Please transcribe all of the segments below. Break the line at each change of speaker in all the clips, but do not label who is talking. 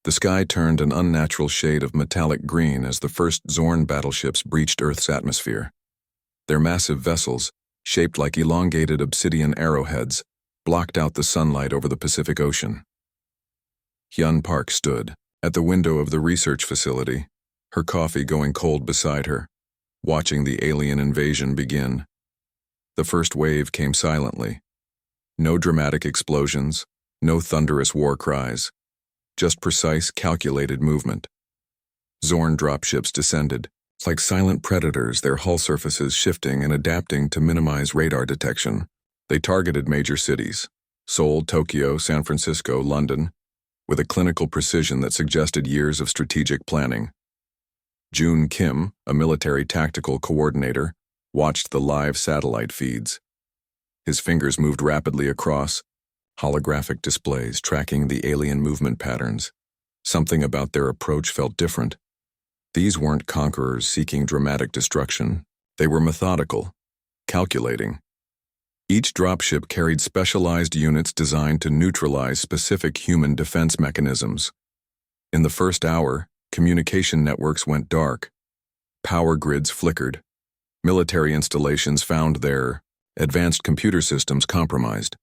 The sky turned an unnatural shade of metallic green as the first Zorn battleships breached Earth's atmosphere. Their massive vessels, shaped like elongated obsidian arrowheads, blocked out the sunlight over the Pacific Ocean. Hyun Park stood at the window of the research facility, her coffee going cold beside her, watching the alien invasion begin. The first wave came silently. No dramatic explosions, no thunderous war cries, just precise, calculated movement. Zorn dropships descended, like silent predators, their hull surfaces shifting and adapting to minimize radar detection. They targeted major cities, Seoul, Tokyo, San Francisco, London, with a clinical precision that suggested years of strategic planning. Jun Kim, a military tactical coordinator, watched the live satellite feeds. His fingers moved rapidly across holographic displays tracking the alien movement patterns. Something about their approach felt different. These weren't conquerors seeking dramatic destruction. They were methodical, calculating. Each dropship carried specialized units designed to neutralize specific human defense mechanisms. In the first hour, communication networks went dark. Power grids flickered. Military installations found their advanced computer systems compromised.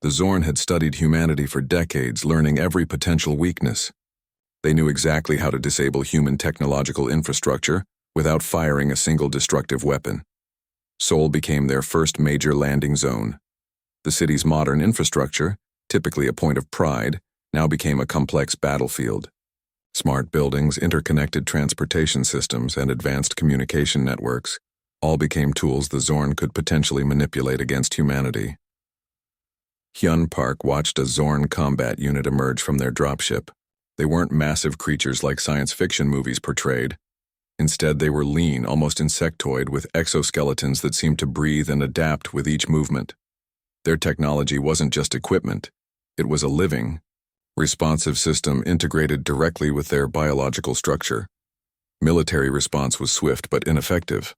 The Zorn had studied humanity for decades, learning every potential weakness. They knew exactly how to disable human technological infrastructure without firing a single destructive weapon. Seoul became their first major landing zone. The city's modern infrastructure, typically a point of pride, now became a complex battlefield. Smart buildings, interconnected transportation systems, and advanced communication networks all became tools the Zorn could potentially manipulate against humanity. Hyun Park watched a Zorn combat unit emerge from their dropship. They weren't massive creatures like science fiction movies portrayed. Instead, they were lean, almost insectoid, with exoskeletons that seemed to breathe and adapt with each movement. Their technology wasn't just equipment. It was a living, responsive system integrated directly with their biological structure. Military response was swift but ineffective.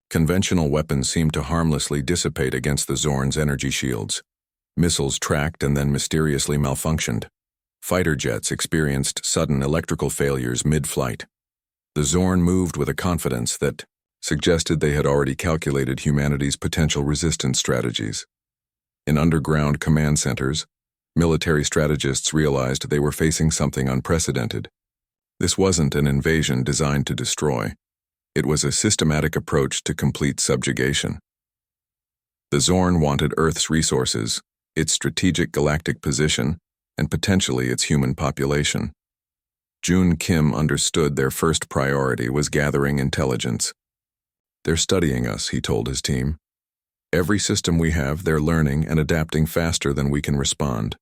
Conventional weapons seemed to harmlessly dissipate against the Zorn's energy shields. Missiles tracked and then mysteriously malfunctioned. Fighter jets experienced sudden electrical failures mid-flight. The Zorn moved with a confidence that suggested they had already calculated humanity's potential resistance strategies. In underground command centers, military strategists realized they were facing something unprecedented. This wasn't an invasion designed to destroy. It was a systematic approach to complete subjugation. The Zorn wanted Earth's resources, its strategic galactic position, and potentially its human population. Jun Kim understood their first priority was gathering intelligence. "They're studying us," he told his team. "Every system we have, they're learning and adapting faster than we can respond."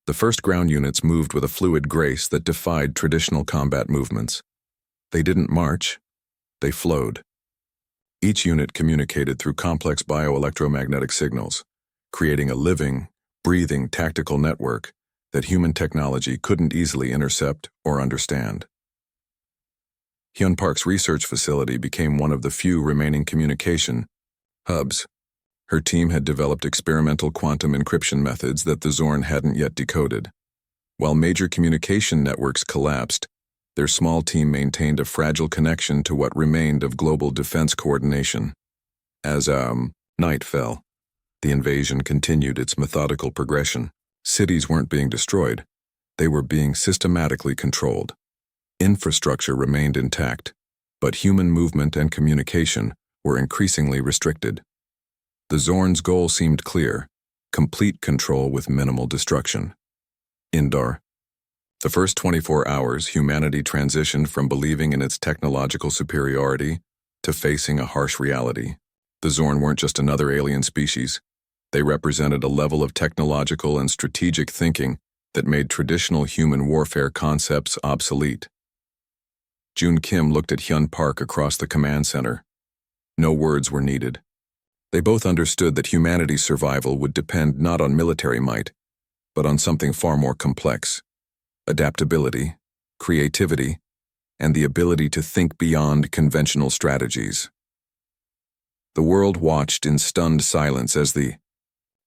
The first ground units moved with a fluid grace that defied traditional combat movements. They didn't march, they flowed. Each unit communicated through complex bioelectromagnetic signals, creating a living, breathing tactical network that human technology couldn't easily intercept or understand. Hyun Park's research facility became one of the few remaining communication hubs. Her team had developed experimental quantum encryption methods that the Zorn hadn't yet decoded. While major communication networks collapsed, their small team maintained a fragile connection to what remained of global defense coordination. As night fell, the invasion continued its methodical progression. Cities weren't being destroyed. They were being systematically controlled. Infrastructure remained intact, but human movement and communication were increasingly restricted. The Zorn's goal seemed clear: complete control with minimal destruction. Indar. The first 24 hours, humanity transitioned from believing in its technological superiority to facing a harsh reality. The Zorn weren't just another alien species. They represented a level of technological and strategic thinking that made traditional human warfare concepts obsolete. Jun Kim looked at Hyun Park across the command center. No words were needed. They both understood that humanity's survival would depend not on military might, but on something far more complex: adaptability, creativity, and the ability to think beyond conventional strategies. The world watched in stunned silence as the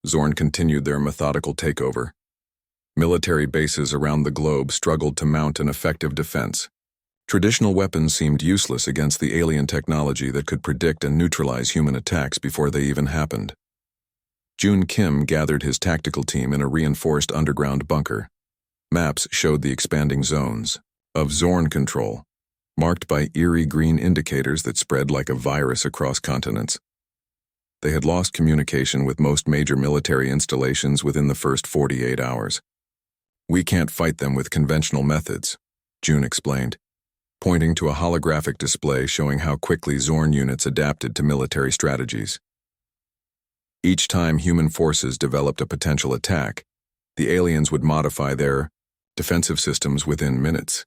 Zorn continued their methodical takeover. Military bases around the globe struggled to mount an effective defense. Traditional weapons seemed useless against the alien technology that could predict and neutralize human attacks before they even happened. Jun Kim gathered his tactical team in a reinforced underground bunker. Maps showed the expanding zones of Zorn control, marked by eerie green indicators that spread like a virus across continents. They had lost communication with most major military installations within the first 48 hours. "We can't fight them with conventional methods," Jun explained, pointing to a holographic display showing how quickly Zorn units adapted to military strategies. Each time human forces developed a potential attack, the aliens would modify their defensive systems within minutes.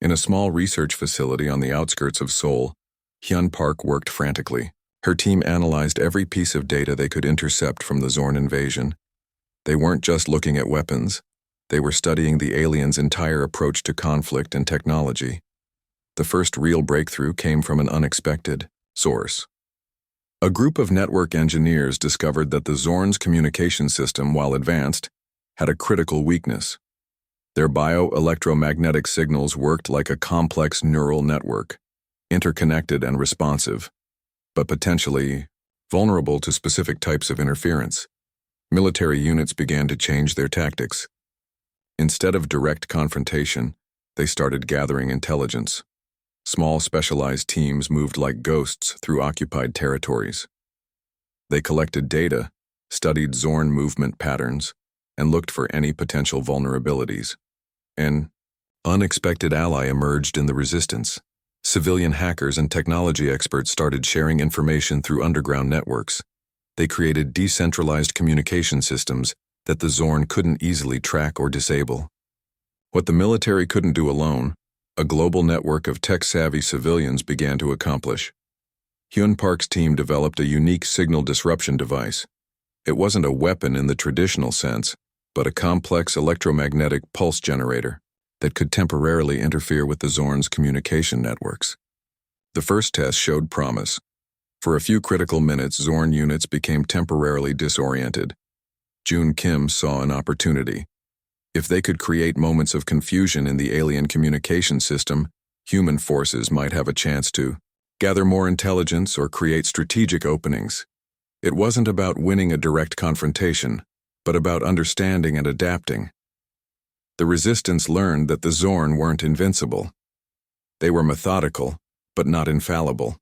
In a small research facility on the outskirts of Seoul, Hyun Park worked frantically. Her team analyzed every piece of data they could intercept from the Zorn invasion. They weren't just looking at weapons, they were studying the aliens' entire approach to conflict and technology. The first real breakthrough came from an unexpected source. A group of network engineers discovered that the Zorn's communication system, while advanced, had a critical weakness. Their bioelectromagnetic signals worked like a complex neural network, interconnected and responsive, but potentially vulnerable to specific types of interference. Military units began to change their tactics. Instead of direct confrontation, they started gathering intelligence. Small specialized teams moved like ghosts through occupied territories. They collected data, studied Zorn movement patterns, and looked for any potential vulnerabilities. An unexpected ally emerged in the resistance. Civilian hackers and technology experts started sharing information through underground networks. They created decentralized communication systems that the Zorn couldn't easily track or disable. What the military couldn't do alone, a global network of tech-savvy civilians began to accomplish. Hyun Park's team developed a unique signal disruption device. It wasn't a weapon in the traditional sense, but a complex electromagnetic pulse generator that could temporarily interfere with the Zorn's communication networks. The first test showed promise. For a few critical minutes, Zorn units became temporarily disoriented. Jun Kim saw an opportunity. If they could create moments of confusion in the alien communication system, human forces might have a chance to gather more intelligence or create strategic openings. It wasn't about winning a direct confrontation, but about understanding and adapting. The resistance learned that the Zorn weren't invincible. They were methodical, but not infallible.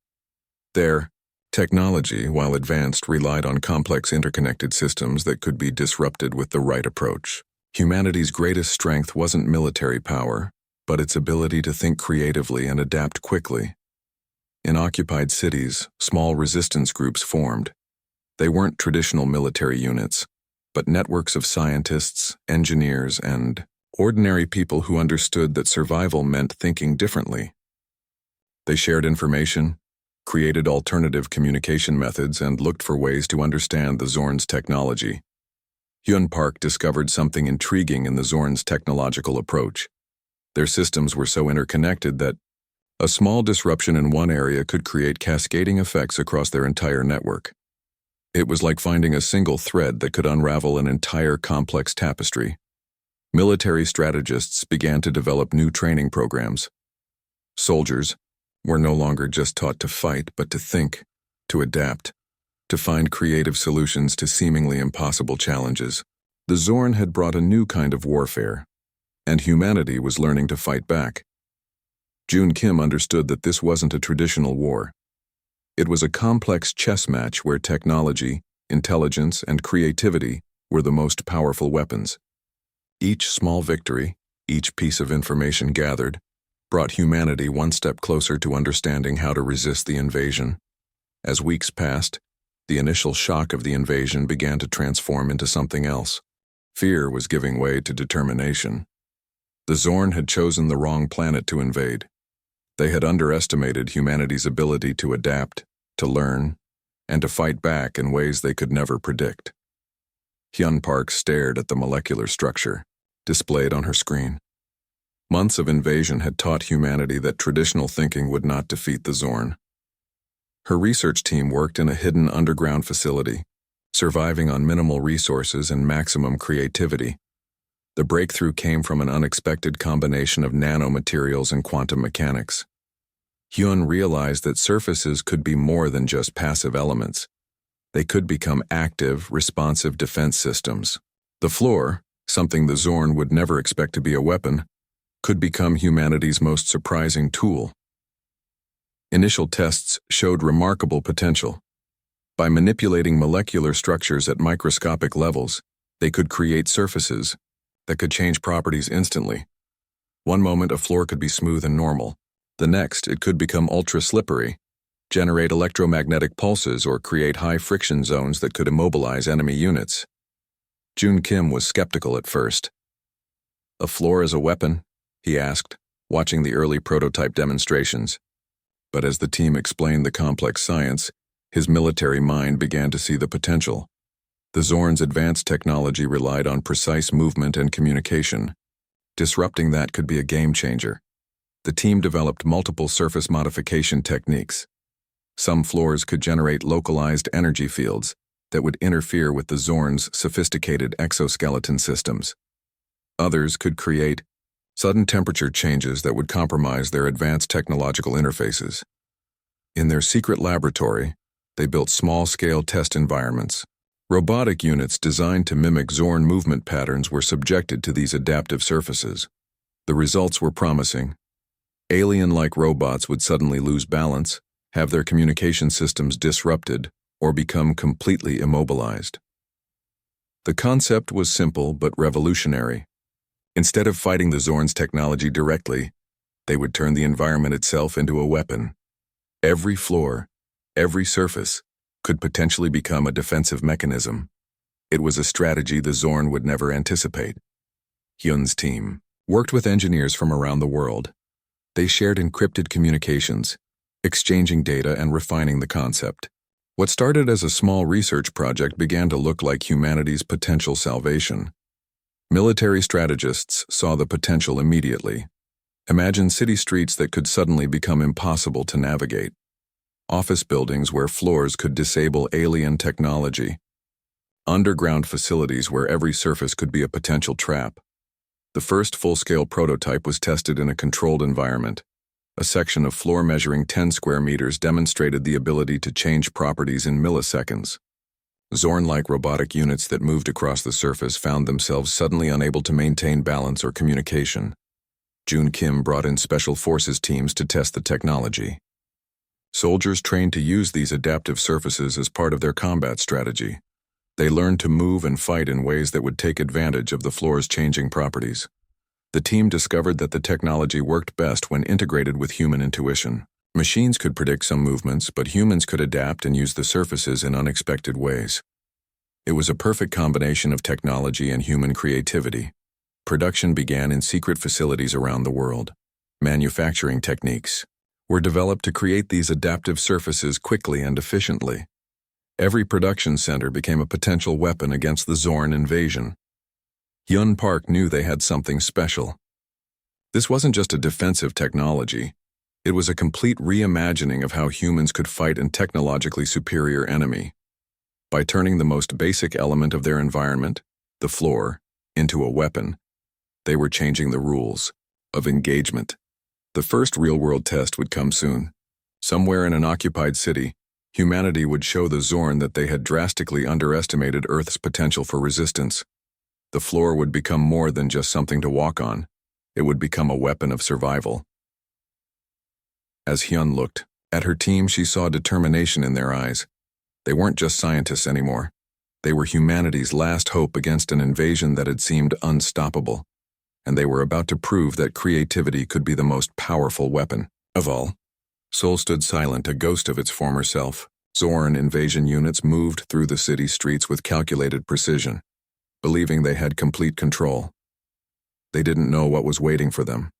Their technology, while advanced, relied on complex interconnected systems that could be disrupted with the right approach. Humanity's greatest strength wasn't military power, but its ability to think creatively and adapt quickly. In occupied cities, small resistance groups formed. They weren't traditional military units, but networks of scientists, engineers, and ordinary people who understood that survival meant thinking differently. They shared information, created alternative communication methods, and looked for ways to understand the Zorn's technology. Hyun Park discovered something intriguing in the Zorn's technological approach. Their systems were so interconnected that a small disruption in one area could create cascading effects across their entire network. It was like finding a single thread that could unravel an entire complex tapestry. Military strategists began to develop new training programs. Soldiers were no longer just taught to fight, but to think, to adapt, to find creative solutions to seemingly impossible challenges. The Zorn had brought a new kind of warfare, and humanity was learning to fight back. Jun Kim understood that this wasn't a traditional war. It was a complex chess match where technology, intelligence, and creativity were the most powerful weapons. Each small victory, each piece of information gathered, brought humanity one step closer to understanding how to resist the invasion. As weeks passed, the initial shock of the invasion began to transform into something else. Fear was giving way to determination. The Zorn had chosen the wrong planet to invade. They had underestimated humanity's ability to adapt, to learn, and to fight back in ways they could never predict. Hyun Park stared at the molecular structure, displayed on her screen. Months of invasion had taught humanity that traditional thinking would not defeat the Zorn. Her research team worked in a hidden underground facility, surviving on minimal resources and maximum creativity. The breakthrough came from an unexpected combination of nanomaterials and quantum mechanics. Hyun realized that surfaces could be more than just passive elements. They could become active, responsive defense systems. The floor, something the Zorn would never expect to be a weapon, could become humanity's most surprising tool. Initial tests showed remarkable potential. By manipulating molecular structures at microscopic levels, they could create surfaces that could change properties instantly. One moment a floor could be smooth and normal. The next, it could become ultra-slippery, generate electromagnetic pulses, or create high-friction zones that could immobilize enemy units. Jun Kim was skeptical at first. "A floor as a weapon?" he asked, watching the early prototype demonstrations. But as the team explained the complex science, his military mind began to see the potential. The Zorn's advanced technology relied on precise movement and communication. Disrupting that could be a game-changer. The team developed multiple surface modification techniques. Some floors could generate localized energy fields that would interfere with the Zorn's sophisticated exoskeleton systems. Others could create sudden temperature changes that would compromise their advanced technological interfaces. In their secret laboratory, they built small-scale test environments. Robotic units designed to mimic Zorn movement patterns were subjected to these adaptive surfaces. The results were promising. Alien-like robots would suddenly lose balance, have their communication systems disrupted, or become completely immobilized. The concept was simple but revolutionary. Instead of fighting the Zorn's technology directly, they would turn the environment itself into a weapon. Every floor, every surface, could potentially become a defensive mechanism. It was a strategy the Zorn would never anticipate. Hyun's team worked with engineers from around the world. They shared encrypted communications, exchanging data and refining the concept. What started as a small research project began to look like humanity's potential salvation. Military strategists saw the potential immediately. Imagine city streets that could suddenly become impossible to navigate. Office buildings where floors could disable alien technology. Underground facilities where every surface could be a potential trap. The first full-scale prototype was tested in a controlled environment. A section of floor measuring 10 square meters demonstrated the ability to change properties in milliseconds. Zorn-like robotic units that moved across the surface found themselves suddenly unable to maintain balance or communication. Jun Kim brought in special forces teams to test the technology. Soldiers trained to use these adaptive surfaces as part of their combat strategy. They learned to move and fight in ways that would take advantage of the floor's changing properties. The team discovered that the technology worked best when integrated with human intuition. Machines could predict some movements, but humans could adapt and use the surfaces in unexpected ways. It was a perfect combination of technology and human creativity. Production began in secret facilities around the world. Manufacturing techniques were developed to create these adaptive surfaces quickly and efficiently. Every production center became a potential weapon against the Zorn invasion. Hyun Park knew they had something special. This wasn't just a defensive technology. It was a complete reimagining of how humans could fight a technologically superior enemy. By turning the most basic element of their environment, the floor, into a weapon, they were changing the rules of engagement. The first real-world test would come soon. Somewhere in an occupied city, humanity would show the Zorn that they had drastically underestimated Earth's potential for resistance. The floor would become more than just something to walk on. It would become a weapon of survival. As Hyun looked at her team, she saw determination in their eyes. They weren't just scientists anymore. They were humanity's last hope against an invasion that had seemed unstoppable. And they were about to prove that creativity could be the most powerful weapon of all. Seoul stood silent, a ghost of its former self. Zorn invasion units moved through the city streets with calculated precision, believing they had complete control. They didn't know what was waiting for them.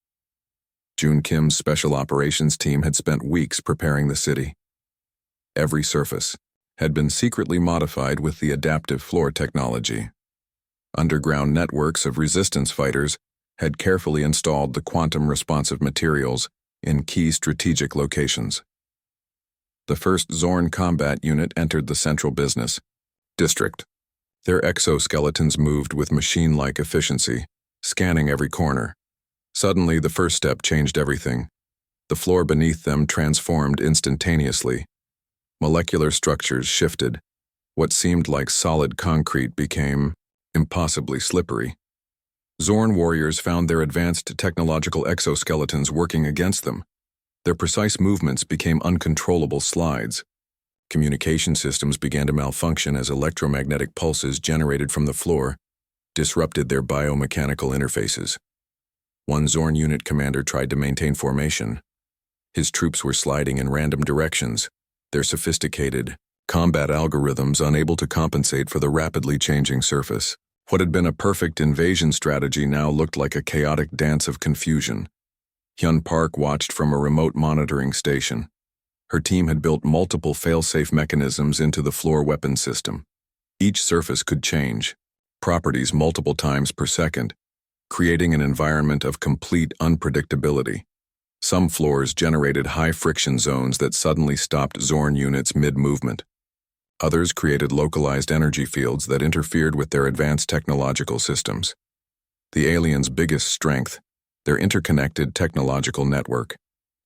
Jun Kim's special operations team had spent weeks preparing the city. Every surface had been secretly modified with the adaptive floor technology. Underground networks of resistance fighters had carefully installed the quantum-responsive materials in key strategic locations. The first Zorn combat unit entered the central business district. Their exoskeletons moved with machine-like efficiency, scanning every corner. Suddenly, the first step changed everything. The floor beneath them transformed instantaneously. Molecular structures shifted. What seemed like solid concrete became impossibly slippery. Zorn warriors found their advanced technological exoskeletons working against them. Their precise movements became uncontrollable slides. Communication systems began to malfunction as electromagnetic pulses generated from the floor disrupted their biomechanical interfaces. One Zorn unit commander tried to maintain formation. His troops were sliding in random directions, their sophisticated combat algorithms unable to compensate for the rapidly changing surface. What had been a perfect invasion strategy now looked like a chaotic dance of confusion. Hyun Park watched from a remote monitoring station. Her team had built multiple fail-safe mechanisms into the floor weapon system. Each surface could change properties multiple times per second, creating an environment of complete unpredictability. Some floors generated high-friction zones that suddenly stopped Zorn units mid-movement. Others created localized energy fields that interfered with their advanced technological systems. The aliens' biggest strength, their interconnected technological network,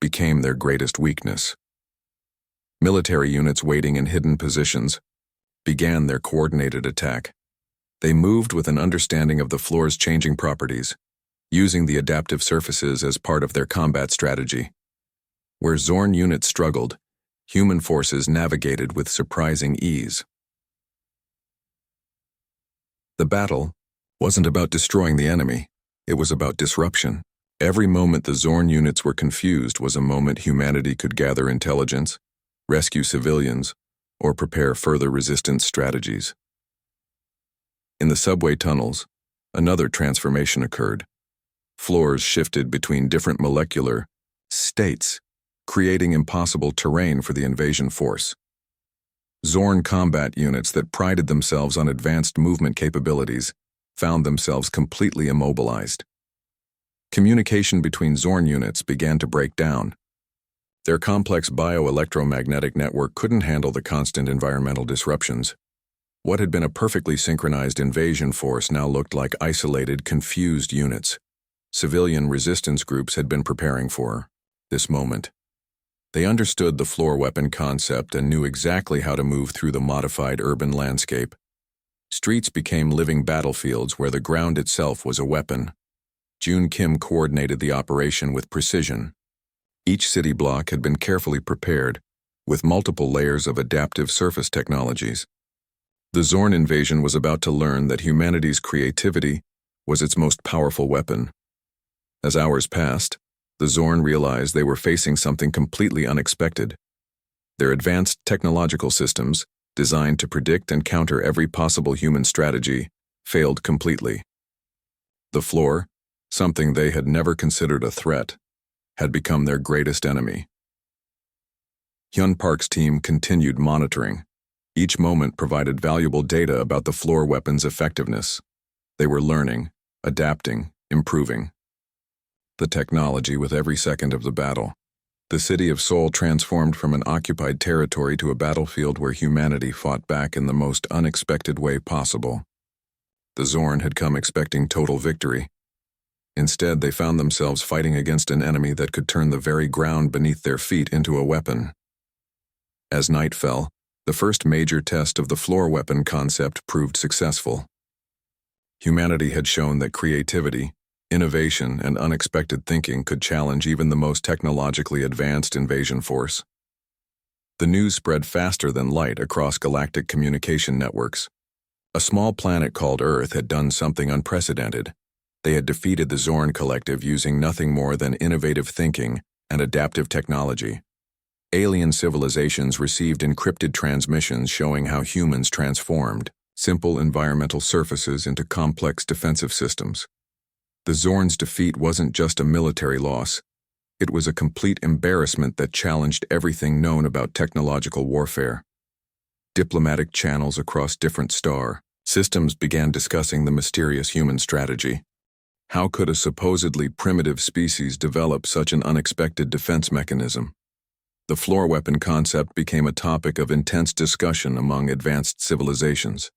became their greatest weakness. Military units waiting in hidden positions began their coordinated attack. They moved with an understanding of the floor's changing properties, using the adaptive surfaces as part of their combat strategy. Where Zorn units struggled, human forces navigated with surprising ease. The battle wasn't about destroying the enemy, it was about disruption. Every moment the Zorn units were confused was a moment humanity could gather intelligence, rescue civilians, or prepare further resistance strategies. In the subway tunnels, another transformation occurred. Floors shifted between different molecular states, creating impossible terrain for the invasion force. Zorn combat units that prided themselves on advanced movement capabilities found themselves completely immobilized. Communication between Zorn units began to break down. Their complex bioelectromagnetic network couldn't handle the constant environmental disruptions. What had been a perfectly synchronized invasion force now looked like isolated, confused units. Civilian resistance groups had been preparing for this moment. They understood the floor weapon concept and knew exactly how to move through the modified urban landscape. Streets became living battlefields where the ground itself was a weapon. Jun Kim coordinated the operation with precision. Each city block had been carefully prepared, with multiple layers of adaptive surface technologies. The Zorn invasion was about to learn that humanity's creativity was its most powerful weapon. As hours passed, the Zorn realized they were facing something completely unexpected. Their advanced technological systems, designed to predict and counter every possible human strategy, failed completely. The floor, something they had never considered a threat, had become their greatest enemy. Hyun Park's team continued monitoring. Each moment provided valuable data about the floor weapon's effectiveness. They were learning, adapting, improving the technology with every second of the battle. The city of Seoul transformed from an occupied territory to a battlefield where humanity fought back in the most unexpected way possible. The Zorn had come expecting total victory. Instead, they found themselves fighting against an enemy that could turn the very ground beneath their feet into a weapon. As night fell, the first major test of the floor weapon concept proved successful. Humanity had shown that creativity, innovation, and unexpected thinking could challenge even the most technologically advanced invasion force. The news spread faster than light across galactic communication networks. A small planet called Earth had done something unprecedented. They had defeated the Zorn Collective using nothing more than innovative thinking and adaptive technology. Alien civilizations received encrypted transmissions showing how humans transformed simple environmental surfaces into complex defensive systems. The Zorn's defeat wasn't just a military loss. It was a complete embarrassment that challenged everything known about technological warfare. Diplomatic channels across different star systems began discussing the mysterious human strategy. How could a supposedly primitive species develop such an unexpected defense mechanism? The floor weapon concept became a topic of intense discussion among advanced civilizations.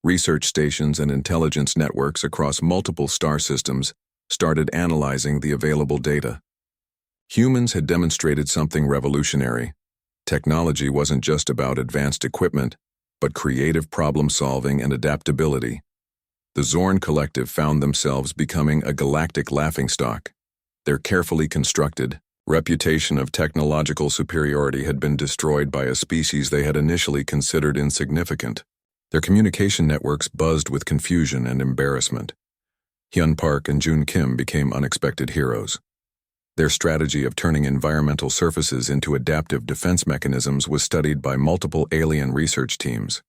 Research stations and intelligence networks across multiple star systems started analyzing the available data. Humans had demonstrated something revolutionary. Technology wasn't just about advanced equipment, but creative problem-solving and adaptability. The Zorn Collective found themselves becoming a galactic laughingstock. Their carefully constructed reputation of technological superiority had been destroyed by a species they had initially considered insignificant. Their communication networks buzzed with confusion and embarrassment. Hyun Park and Jun Kim became unexpected heroes. Their strategy of turning environmental surfaces into adaptive defense mechanisms was studied by multiple alien research teams.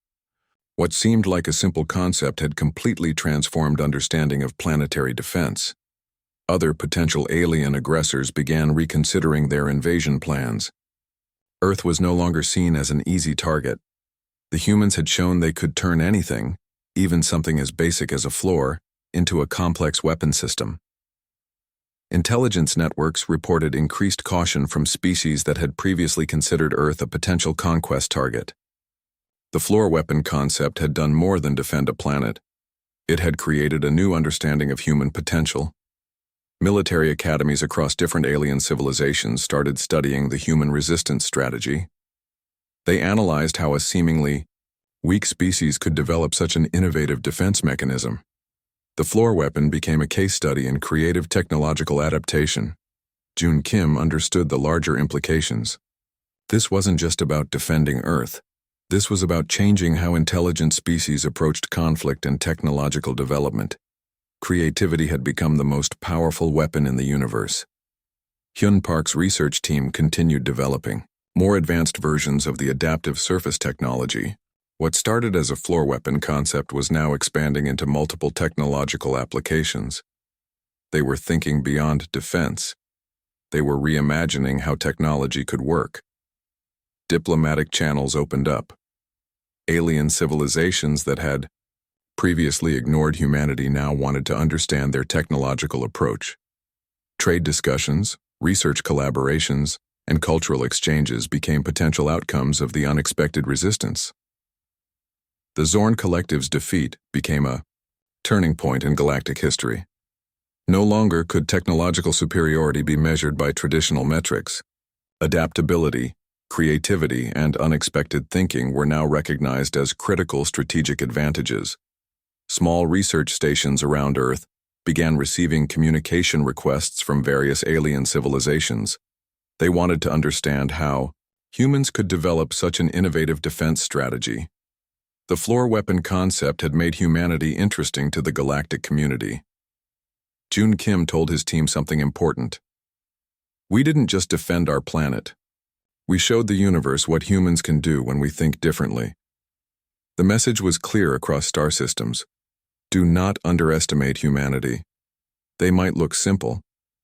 What seemed like a simple concept had completely transformed understanding of planetary defense. Other potential alien aggressors began reconsidering their invasion plans. Earth was no longer seen as an easy target. The humans had shown they could turn anything, even something as basic as a floor, into a complex weapon system. Intelligence networks reported increased caution from species that had previously considered Earth a potential conquest target. The floor weapon concept had done more than defend a planet. It had created a new understanding of human potential. Military academies across different alien civilizations started studying the human resistance strategy. They analyzed how a seemingly weak species could develop such an innovative defense mechanism. The floor weapon became a case study in creative technological adaptation. Jun Kim understood the larger implications. This wasn't just about defending Earth. This was about changing how intelligent species approached conflict and technological development. Creativity had become the most powerful weapon in the universe. Hyun Park's research team continued developing more advanced versions of the adaptive surface technology. What started as a floor weapon concept was now expanding into multiple technological applications. They were thinking beyond defense. They were reimagining how technology could work. Diplomatic channels opened up. Alien civilizations that had previously ignored humanity now wanted to understand their technological approach. Trade discussions, research collaborations, and cultural exchanges became potential outcomes of the unexpected resistance. The Zorn Collective's defeat became a turning point in galactic history. No longer could technological superiority be measured by traditional metrics. Adaptability, creativity, and unexpected thinking were now recognized as critical strategic advantages. Small research stations around Earth began receiving communication requests from various alien civilizations. They wanted to understand how humans could develop such an innovative defense strategy. The floor weapon concept had made humanity interesting to the galactic community. Jun Kim told his team something important. We didn't just defend our planet. We showed the universe what humans can do when we think differently. The message was clear across star systems. Do not underestimate humanity. They might look simple,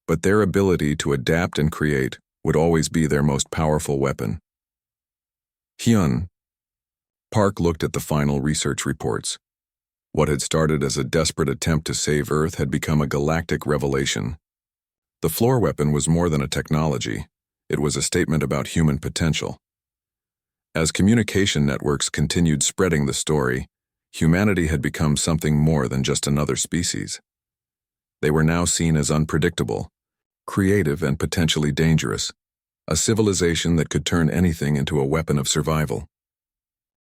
but their ability to adapt and create would always be their most powerful weapon. Hyun Park looked at the final research reports. What had started as a desperate attempt to save Earth had become a galactic revelation. The floor weapon was more than a technology. It was a statement about human potential. As communication networks continued spreading the story, humanity had become something more than just another species. They were now seen as unpredictable, creative, and potentially dangerous, a civilization that could turn anything into a weapon of survival.